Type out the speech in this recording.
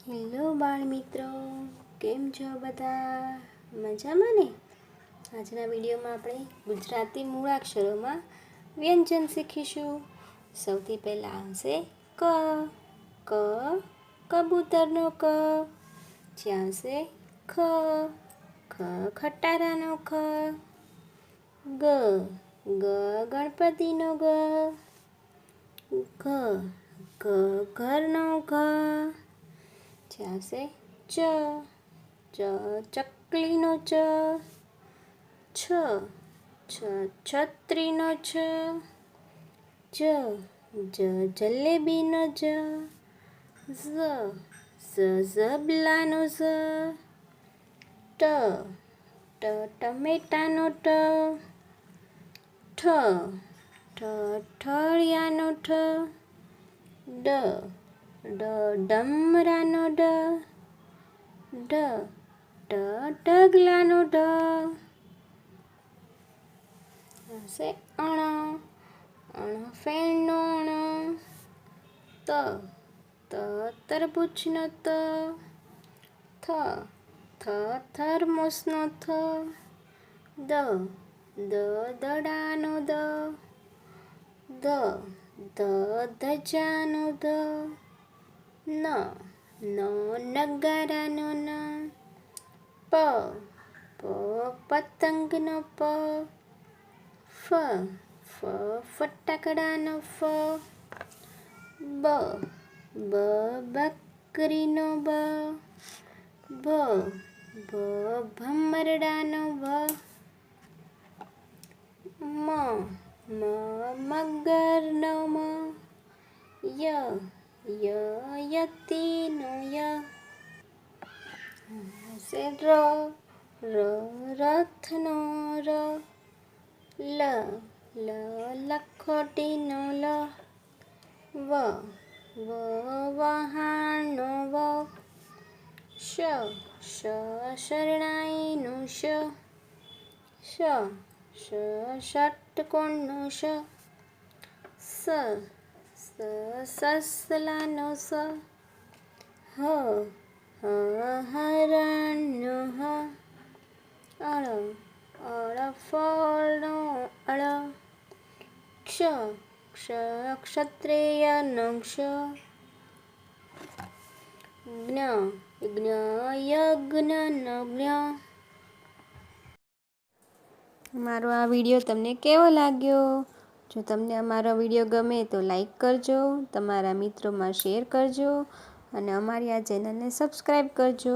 Hello બાળ મિત્રો, કેમ છો બધા? મજામાં ને? આજના વિડીયોમાં આપણે ગુજરાતી મૂળાક્ષરોમાં વ્યંજન શીખીશું. સૌથી પહેલાં આવશે ક. ક કબૂતરનો ક. પછી આવશે ખ. ખ ખટારાનો ખ. ગ. ગ ગણપતિનો ગ. ઘ. ઘ ઘરનો ઘ. આવશે ચ. ચ ચકલીનો ચ. છ. છ છત્રીનો છ. જ. જ જલેબીનો જ. ઝ. ઝબલાનો ઝ. ટ. ટ ટમેટાનો ટ. ઠ. ઠ ઠળિયાનો ઠ. ડ. ડ ડમરાનો ડ. ઢ. ઢ ઢગલાનો ઢ. આવશે અણ. અણ ફેણનો અણ. ત. ત તરબૂચનો ત. થ. થ થર્મોસનો થ. દ. દ દડાનો દ. ધ. ધ ધજાનો ધ. ન. ન નગારાનો ન. પ. પ પતંગનો પ. ફ. ફ ફટાકડાનો ફ. બ. બ બકરીનો બ. ભ. ભ ભમરડાનો ભ. મ. મ મગરનો મ. ય. ય યતીનો ય. ર. ર રથનો ર. લ. લ લખોટીનો લ. વ. વ વહાણનો વ. શ. શ શરણાઈનો શ. શ. શ ષટકોણનો શ. સ. સસલાનો સ. હ. હ હરણનો હ. અળ. અળ ફળનો અળ. ક્ષ. ક્ષ ક્ષત્રિયનો ક્ષ. જ્ઞ. જ્ઞ યજ્ઞનો જ્ઞ. મારો આ વિડીયો તમને કેવો લાગ્યો? જો તમને અમારો વિડીયો ગમે તો લાઈક કરજો, તમારા મિત્રોમાં શેર કરજો અને અમારી આ ચેનલને સબસ્ક્રાઈબ કરજો.